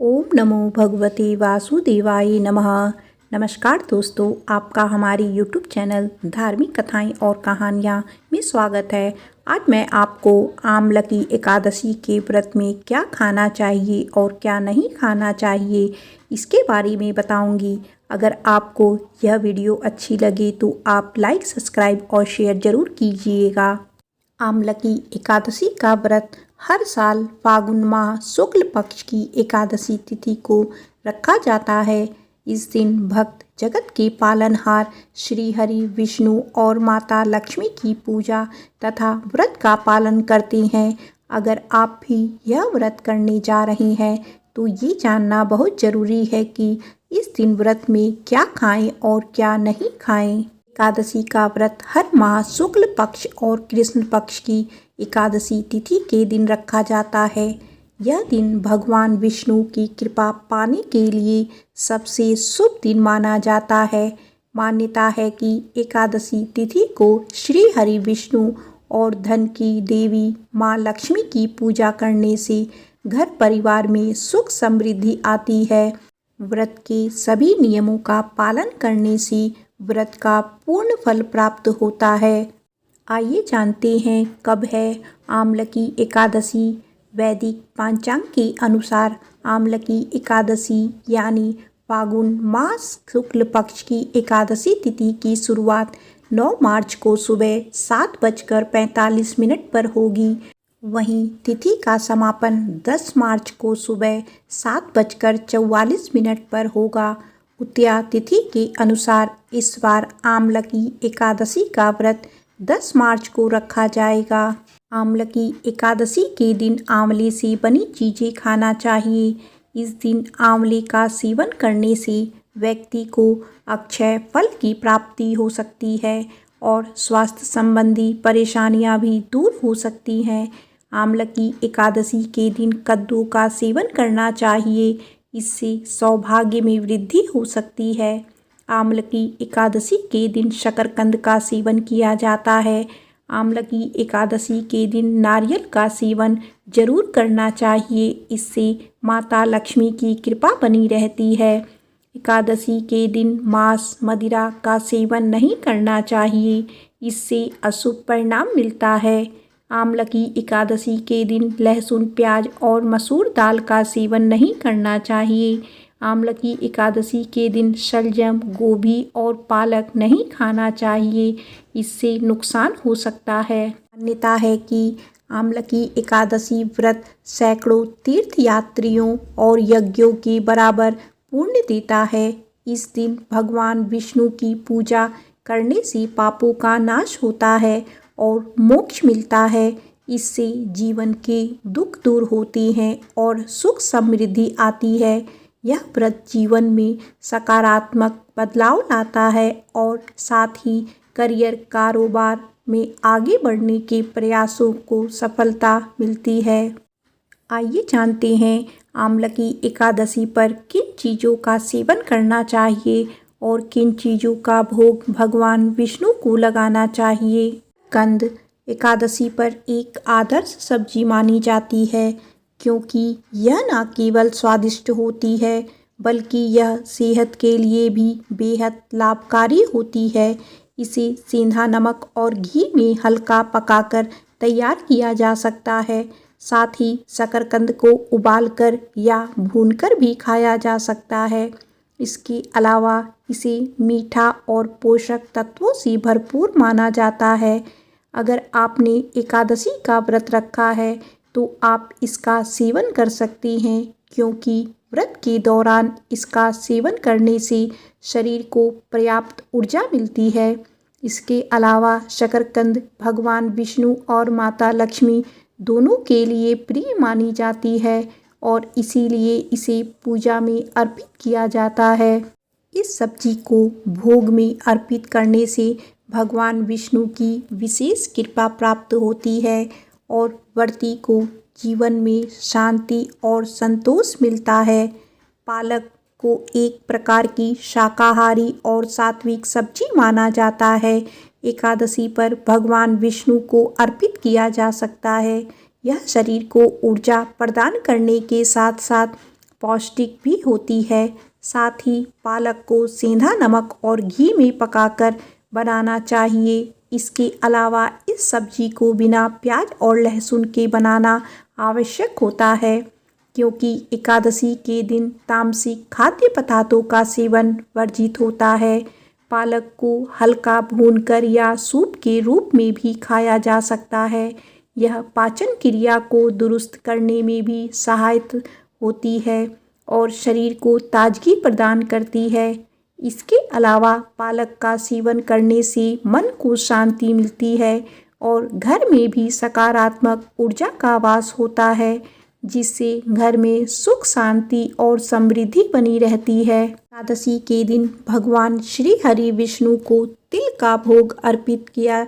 ओम नमो भगवते वासुदेवाय नमः। नमस्कार दोस्तों, आपका हमारी यूट्यूब चैनल धार्मिक कथाएं और कहानियां में स्वागत है। आज मैं आपको आमलकी एकादशी के व्रत में क्या खाना चाहिए और क्या नहीं खाना चाहिए इसके बारे में बताऊंगी। अगर आपको यह वीडियो अच्छी लगे तो आप लाइक, सब्सक्राइब और शेयर ज़रूर कीजिएगा। आमलकी एकादशी का व्रत हर साल फागुन माह शुक्ल पक्ष की एकादशी तिथि को रखा जाता है। इस दिन भक्त जगत के पालनहार श्री हरि विष्णु और माता लक्ष्मी की पूजा तथा व्रत का पालन करते हैं। अगर आप भी यह व्रत करने जा रहे हैं तो ये जानना बहुत ज़रूरी है कि इस दिन व्रत में क्या खाएं और क्या नहीं खाएं। एकादशी का व्रत हर माह शुक्ल पक्ष और कृष्ण पक्ष की एकादशी तिथि के दिन रखा जाता है। यह दिन भगवान विष्णु की कृपा पाने के लिए सबसे शुभ दिन माना जाता है। मान्यता है कि एकादशी तिथि को श्री हरि विष्णु और धन की देवी माँ लक्ष्मी की पूजा करने से घर परिवार में सुख समृद्धि आती है। व्रत के सभी नियमों का पालन करने से व्रत का पूर्ण फल प्राप्त होता है। आइए जानते हैं कब है आमलकी एकादशी। वैदिक पांचांग के अनुसार आमलकी एकादशी यानी फागुन मास शुक्ल पक्ष की एकादशी तिथि की शुरुआत 9 मार्च को सुबह 7:45 पर होगी। वहीं तिथि का समापन 10 मार्च को सुबह 7:44 पर होगा। उत्तया तिथि के अनुसार इस बार आमलकी एकादशी का व्रत 10 मार्च को रखा जाएगा। आमलकी एकादशी के दिन आंवले से बनी चीज़ें खाना चाहिए। इस दिन आंवले का सेवन करने से व्यक्ति को अक्षय फल की प्राप्ति हो सकती है और स्वास्थ्य संबंधी परेशानियां भी दूर हो सकती हैं। आमलकी एकादशी के दिन कद्दू का सेवन करना चाहिए, इससे सौभाग्य में वृद्धि हो सकती है। आमलकी एकादशी के दिन शकरकंद का सेवन किया जाता है। आमलकी एकादशी के दिन नारियल का सेवन जरूर करना चाहिए, इससे माता लक्ष्मी की कृपा बनी रहती है। एकादशी के दिन मांस मदिरा का सेवन नहीं करना चाहिए, इससे अशुभ परिणाम मिलता है। आमलकी एकादशी के दिन लहसुन, प्याज और मसूर दाल का सेवन नहीं करना चाहिए। आमलकी एकादशी के दिन शलजम, गोभी और पालक नहीं खाना चाहिए, इससे नुकसान हो सकता है। मान्यता है कि आमलकी एकादशी व्रत सैकड़ों तीर्थयात्रियों और यज्ञों के बराबर पुण्य देता है। इस दिन भगवान विष्णु की पूजा करने से पापों का नाश होता है और मोक्ष मिलता है। इससे जीवन के दुख दूर होते हैं और सुख समृद्धि आती है। यह व्रत जीवन में सकारात्मक बदलाव लाता है और साथ ही करियर, कारोबार में आगे बढ़ने के प्रयासों को सफलता मिलती है। आइए जानते हैं आमलकी एकादशी पर किन चीज़ों का सेवन करना चाहिए और किन चीज़ों का भोग भगवान विष्णु को लगाना चाहिए। कंद एकादशी पर एक आदर्श सब्जी मानी जाती है, क्योंकि यह न केवल स्वादिष्ट होती है बल्कि यह सेहत के लिए भी बेहद लाभकारी होती है। इसे सेंधा नमक और घी में हल्का पकाकर तैयार किया जा सकता है। साथ ही शकरकंद को उबालकर या भूनकर भी खाया जा सकता है। इसके अलावा इसे मीठा और पोषक तत्वों से भरपूर माना जाता है। अगर आपने एकादशी का व्रत रखा है तो आप इसका सेवन कर सकते हैं, क्योंकि व्रत के दौरान इसका सेवन करने से शरीर को पर्याप्त ऊर्जा मिलती है। इसके अलावा शकरकंद भगवान विष्णु और माता लक्ष्मी दोनों के लिए प्रिय मानी जाती है और इसीलिए इसे पूजा में अर्पित किया जाता है। इस सब्जी को भोग में अर्पित करने से भगवान विष्णु की विशेष कृपा प्राप्त होती है और व्रती को जीवन में शांति और संतोष मिलता है। पालक को एक प्रकार की शाकाहारी और सात्विक सब्जी माना जाता है। एकादशी पर भगवान विष्णु को अर्पित किया जा सकता है। यह शरीर को ऊर्जा प्रदान करने के साथ साथ पौष्टिक भी होती है। साथ ही पालक को सेंधा नमक और घी में पकाकर बनाना चाहिए। इसके अलावा इस सब्जी को बिना प्याज और लहसुन के बनाना आवश्यक होता है, क्योंकि एकादशी के दिन तामसिक खाद्य पदार्थों का सेवन वर्जित होता है। पालक को हल्का भूनकर या सूप के रूप में भी खाया जा सकता है। यह पाचन क्रिया को दुरुस्त करने में भी सहायक होती है और शरीर को ताजगी प्रदान करती है। इसके अलावा पालक का सेवन करने से मन को शांति मिलती है और घर में भी सकारात्मक ऊर्जा का वास होता है, जिससे घर में सुख शांति और समृद्धि बनी रहती है। एकादशी के दिन भगवान श्री हरि विष्णु को तिल का भोग अर्पित किया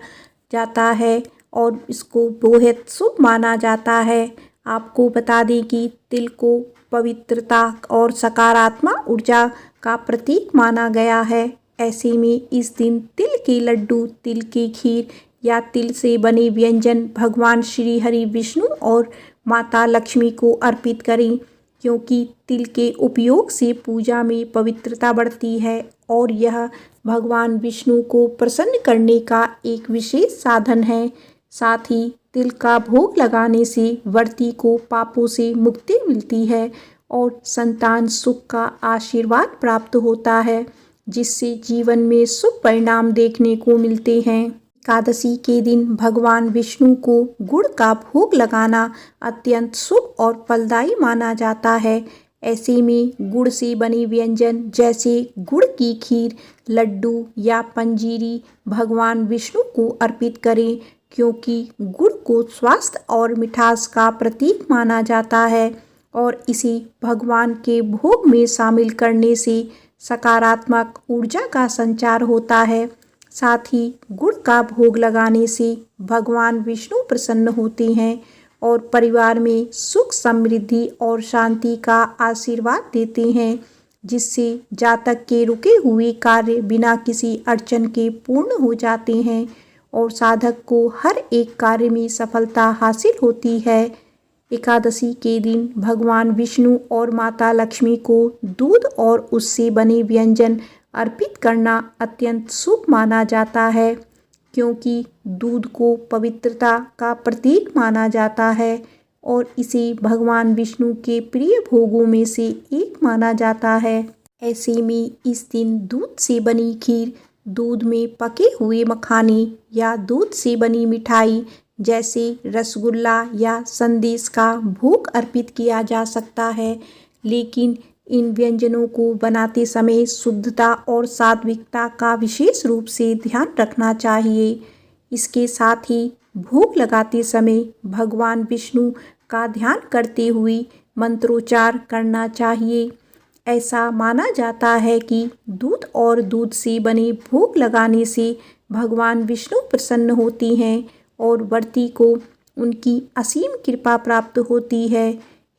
जाता है और इसको बेहद शुभ माना जाता है। आपको बता दें कि तिल को पवित्रता और सकारात्मक ऊर्जा का प्रतीक माना गया है। ऐसे में इस दिन तिल के लड्डू, तिल की खीर या तिल से बने व्यंजन भगवान श्री हरि विष्णु और माता लक्ष्मी को अर्पित करें, क्योंकि तिल के उपयोग से पूजा में पवित्रता बढ़ती है और यह भगवान विष्णु को प्रसन्न करने का एक विशेष साधन है। साथ ही तिल का भोग लगाने से व्रती को पापों से मुक्ति मिलती है और संतान सुख का आशीर्वाद प्राप्त होता है, जिससे जीवन में शुभ परिणाम देखने को मिलते हैं। एकादशी के दिन भगवान विष्णु को गुड़ का भोग लगाना अत्यंत शुभ और फलदायी माना जाता है। ऐसे में गुड़ से बने व्यंजन जैसे गुड़ की खीर, लड्डू या पंजीरी भगवान विष्णु को अर्पित करें, क्योंकि गुड़ को स्वास्थ्य और मिठास का प्रतीक माना जाता है और इसे भगवान के भोग में शामिल करने से सकारात्मक ऊर्जा का संचार होता है। साथ ही गुड़ का भोग लगाने से भगवान विष्णु प्रसन्न होते हैं और परिवार में सुख समृद्धि और शांति का आशीर्वाद देते हैं, जिससे जातक के रुके हुए कार्य बिना किसी अड़चन के पूर्ण हो जाते हैं और साधक को हर एक कार्य में सफलता हासिल होती है। एकादशी के दिन भगवान विष्णु और माता लक्ष्मी को दूध और उससे बने व्यंजन अर्पित करना अत्यंत शुभ माना जाता है, क्योंकि दूध को पवित्रता का प्रतीक माना जाता है और इसे भगवान विष्णु के प्रिय भोगों में से एक माना जाता है। ऐसे में इस दिन दूध से बनी खीर, दूध में पके हुए मखाने या दूध से बनी मिठाई जैसे रसगुल्ला या संदेश का भोग अर्पित किया जा सकता है, लेकिन इन व्यंजनों को बनाते समय शुद्धता और सात्विकता का विशेष रूप से ध्यान रखना चाहिए। इसके साथ ही भोग लगाते समय भगवान विष्णु का ध्यान करते हुए मंत्रोच्चार करना चाहिए। ऐसा माना जाता है कि दूध और दूध से बने भोग लगाने से भगवान विष्णु प्रसन्न होते हैं और व्रती को उनकी असीम कृपा प्राप्त होती है।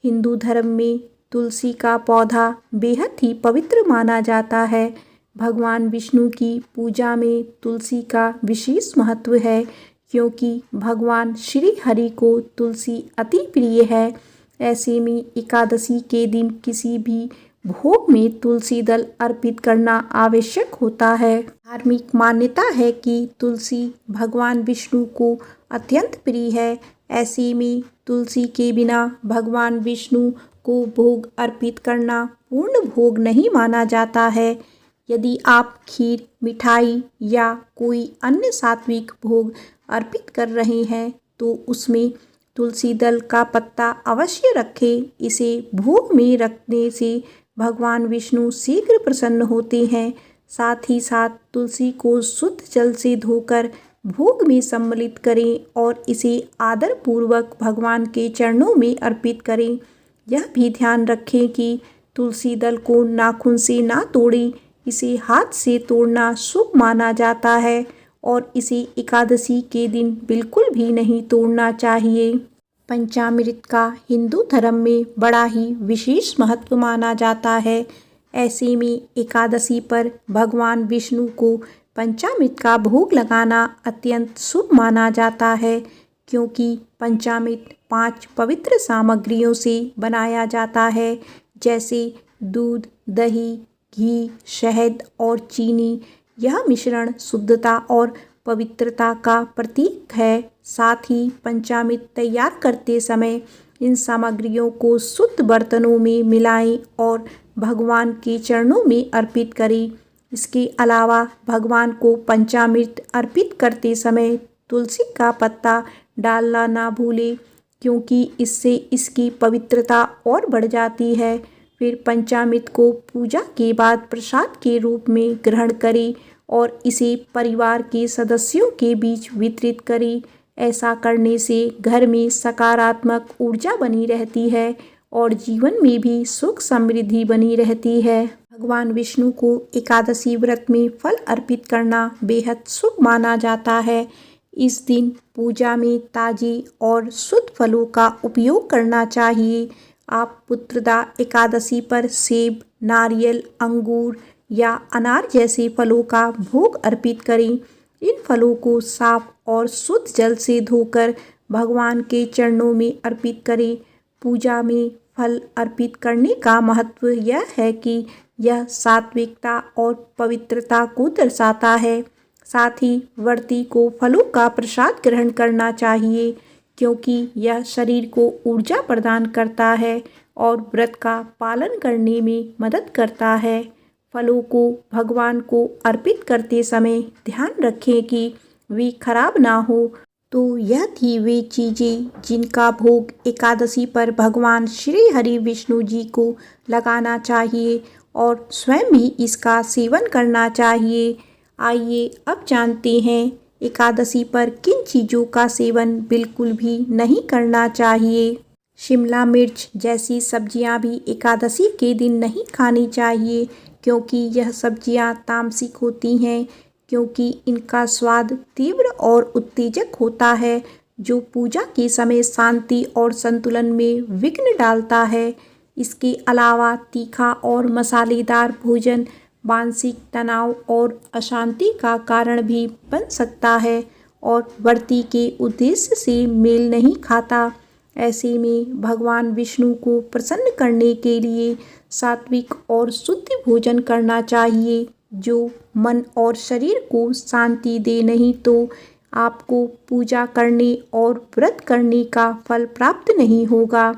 हिंदू धर्म में तुलसी का पौधा बेहद ही पवित्र माना जाता है। भगवान विष्णु की पूजा में तुलसी का विशेष महत्व है, क्योंकि भगवान श्री हरि को तुलसी अति प्रिय है। ऐसे में एकादशी के दिन किसी भी भोग में तुलसी दल अर्पित करना आवश्यक होता है। धार्मिक मान्यता है कि तुलसी भगवान विष्णु को अत्यंत प्रिय है। ऐसे में तुलसी के बिना भगवान विष्णु को भोग अर्पित करना पूर्ण भोग नहीं माना जाता है। यदि आप खीर, मिठाई या कोई अन्य सात्विक भोग अर्पित कर रहे हैं तो उसमें तुलसी दल का पत्ता अवश्य रखें। इसे भोग में रखने से भगवान विष्णु शीघ्र प्रसन्न होते हैं। साथ ही साथ तुलसी को शुद्ध जल से धोकर भोग में सम्मिलित करें और इसे आदर पूर्वक भगवान के चरणों में अर्पित करें। यह भी ध्यान रखें कि तुलसी दल को नाखून से ना तोड़ें। इसे हाथ से तोड़ना शुभ माना जाता है और इसे एकादशी के दिन बिल्कुल भी नहीं तोड़ना चाहिए। पंचामृत का हिंदू धर्म में बड़ा ही विशेष महत्व माना जाता है। ऐसे में एकादशी पर भगवान विष्णु को पंचामृत का भोग लगाना अत्यंत शुभ माना जाता है, क्योंकि पंचामृत 5 पवित्र सामग्रियों से बनाया जाता है, जैसे दूध, दही, घी, शहद और चीनी। यह मिश्रण शुद्धता और पवित्रता का प्रतीक है। साथ ही पंचामृत तैयार करते समय इन सामग्रियों को शुद्ध बर्तनों में मिलाएं और भगवान के चरणों में अर्पित करें। इसके अलावा भगवान को पंचामृत अर्पित करते समय तुलसी का पत्ता डालना ना भूलें, क्योंकि इससे इसकी पवित्रता और बढ़ जाती है। फिर पंचामृत को पूजा के बाद प्रसाद के रूप में ग्रहण करें और इसे परिवार के सदस्यों के बीच वितरित करें। ऐसा करने से घर में सकारात्मक ऊर्जा बनी रहती है और जीवन में भी सुख समृद्धि बनी रहती है। भगवान विष्णु को एकादशी व्रत में फल अर्पित करना बेहद शुभ माना जाता है। इस दिन पूजा में ताजे और शुद्ध फलों का उपयोग करना चाहिए। आप पुत्रदा एकादशी पर सेब, नारियल, अंगूर या अनार जैसे फलों का भोग अर्पित करें। इन फलों को साफ और शुद्ध जल से धोकर भगवान के चरणों में अर्पित करें। पूजा में फल अर्पित करने का महत्व यह है कि यह सात्विकता और पवित्रता को दर्शाता है। साथ ही व्रती को फलों का प्रसाद ग्रहण करना चाहिए, क्योंकि यह शरीर को ऊर्जा प्रदान करता है और व्रत का पालन करने में मदद करता है। फलों को भगवान को अर्पित करते समय ध्यान रखें कि वे खराब ना हो। तो यह थी वे चीज़ें जिनका भोग एकादशी पर भगवान श्री हरि विष्णु जी को लगाना चाहिए और स्वयं भी इसका सेवन करना चाहिए। आइए अब जानते हैं एकादशी पर किन चीज़ों का सेवन बिल्कुल भी नहीं करना चाहिए। शिमला मिर्च जैसी सब्जियां भी एकादशी के दिन नहीं खानी चाहिए, क्योंकि यह सब्जियां तामसिक होती हैं, क्योंकि इनका स्वाद तीव्र और उत्तेजक होता है, जो पूजा के समय शांति और संतुलन में विघ्न डालता है। इसके अलावा तीखा और मसालेदार भोजन मानसिक तनाव और अशांति का कारण भी बन सकता है और व्रती के उद्देश्य से मेल नहीं खाता। ऐसे में भगवान विष्णु को प्रसन्न करने के लिए सात्विक और शुद्ध भोजन करना चाहिए, जो मन और शरीर को शांति दे। नहीं तो आपको पूजा करने और व्रत करने का फल प्राप्त नहीं होगा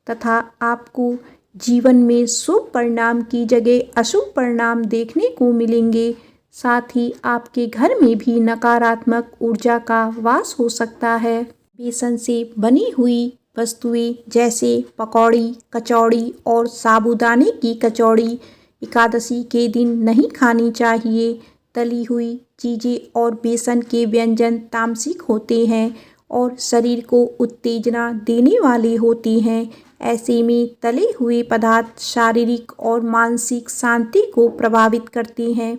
तथा आपको जीवन में शुभ परिणाम की जगह अशुभ परिणाम देखने को मिलेंगे। साथ ही आपके घर में भी नकारात्मक ऊर्जा का वास हो सकता है। बेसन से बनी हुई वस्तुएं जैसे पकौड़ी, कचौड़ी और साबूदाने की कचौड़ी एकादशी के दिन नहीं खानी चाहिए। तली हुई चीज़ें और बेसन के व्यंजन तामसिक होते हैं और शरीर को उत्तेजना देने वाले होते हैं। ऐसे में तले हुए पदार्थ शारीरिक और मानसिक शांति को प्रभावित करते हैं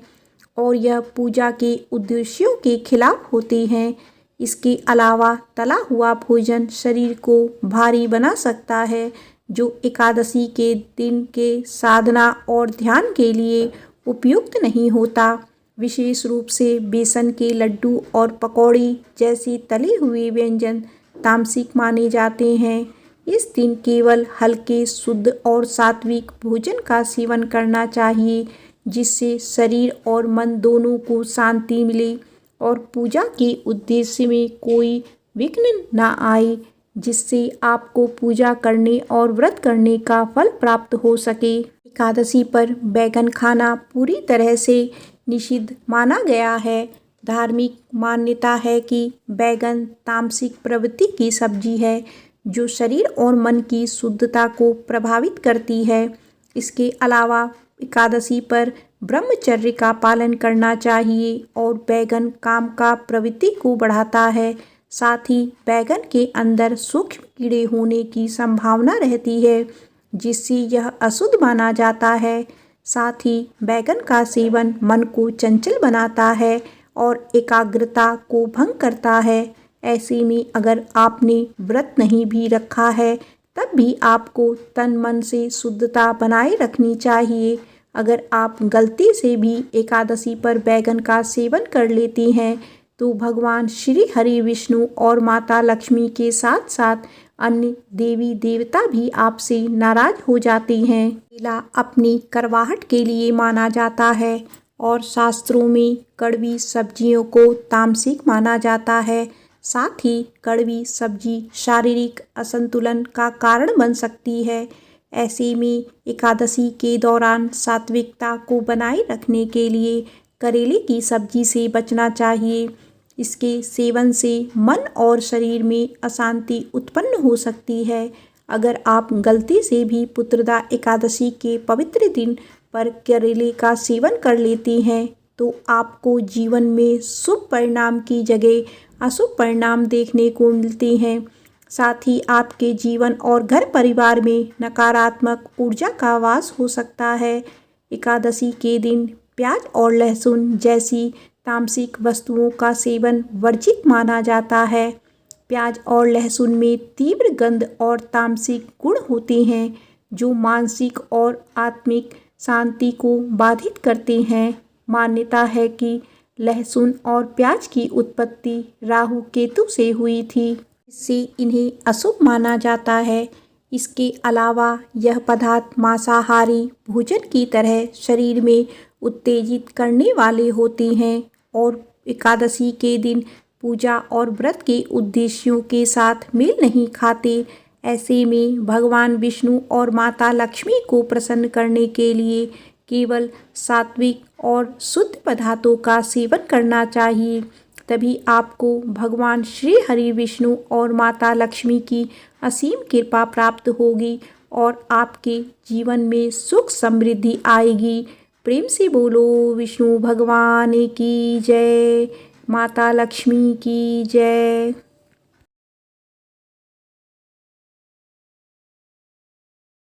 और यह पूजा के उद्देश्यों के खिलाफ होते हैं। इसके अलावा तला हुआ भोजन शरीर को भारी बना सकता है, जो एकादशी के दिन के साधना और ध्यान के लिए उपयुक्त नहीं होता। विशेष रूप से बेसन के लड्डू और पकौड़ी जैसे तले हुए व्यंजन तामसिक माने जाते हैं। इस दिन केवल हल्के, शुद्ध और सात्विक भोजन का सेवन करना चाहिए, जिससे शरीर और मन दोनों को शांति मिले और पूजा के उद्देश्य में कोई विघ्न ना आए, जिससे आपको पूजा करने और व्रत करने का फल प्राप्त हो सके। एकादशी पर बैगन खाना पूरी तरह से निषिद्ध माना गया है। धार्मिक मान्यता है कि बैगन तामसिक प्रवृत्ति की सब्जी है, जो शरीर और मन की शुद्धता को प्रभावित करती है। इसके अलावा एकादशी पर ब्रह्मचर्य का पालन करना चाहिए और बैगन काम का प्रवृत्ति को बढ़ाता है। साथ ही बैगन के अंदर सूक्ष्म कीड़े होने की संभावना रहती है, जिससे यह अशुद्ध माना जाता है। साथ ही बैगन का सेवन मन को चंचल बनाता है और एकाग्रता को भंग करता है। ऐसे में अगर आपने व्रत नहीं भी रखा है, तब भी आपको तन मन से शुद्धता बनाए रखनी चाहिए। अगर आप गलती से भी एकादशी पर बैगन का सेवन कर लेती हैं, तो भगवान श्री हरि विष्णु और माता लक्ष्मी के साथ साथ अन्य देवी देवता भी आपसे नाराज हो जाते हैं। केला अपनी करवाहट के लिए माना जाता है और शास्त्रों में कड़वी सब्जियों को तामसिक माना जाता है। साथ ही कड़वी सब्जी शारीरिक असंतुलन का कारण बन सकती है। ऐसे में एकादशी के दौरान सात्विकता को बनाए रखने के लिए करेले की सब्जी से बचना चाहिए। इसके सेवन से मन और शरीर में अशांति उत्पन्न हो सकती है। अगर आप गलती से भी पुत्रदा एकादशी के पवित्र दिन पर करेले का सेवन कर लेते हैं तो आपको जीवन में शुभ परिणाम की जगह अशुभ परिणाम देखने को मिलते हैं। साथ ही आपके जीवन और घर परिवार में नकारात्मक ऊर्जा का वास हो सकता है। एकादशी के दिन प्याज और लहसुन जैसी तामसिक वस्तुओं का सेवन वर्जित माना जाता है। प्याज और लहसुन में तीव्र गंध और तामसिक गुण होते हैं जो मानसिक और आत्मिक शांति को बाधित करते हैं। मान्यता है कि लहसुन और प्याज की उत्पत्ति राहु केतु से हुई थी, इससे इन्हें अशुभ माना जाता है। इसके अलावा यह पदार्थ मांसाहारी भोजन की तरह शरीर में उत्तेजित करने वाले होते हैं और एकादशी के दिन पूजा और व्रत के उद्देश्यों के साथ मेल नहीं खाते। ऐसे में भगवान विष्णु और माता लक्ष्मी को प्रसन्न करने के लिए केवल सात्विक और शुद्ध पदार्थों का सेवन करना चाहिए। तभी आपको भगवान श्री हरि विष्णु और माता लक्ष्मी की असीम कृपा प्राप्त होगी और आपके जीवन में सुख समृद्धि आएगी। प्रेम से बोलो विष्णु भगवान की जय, माता लक्ष्मी की जय।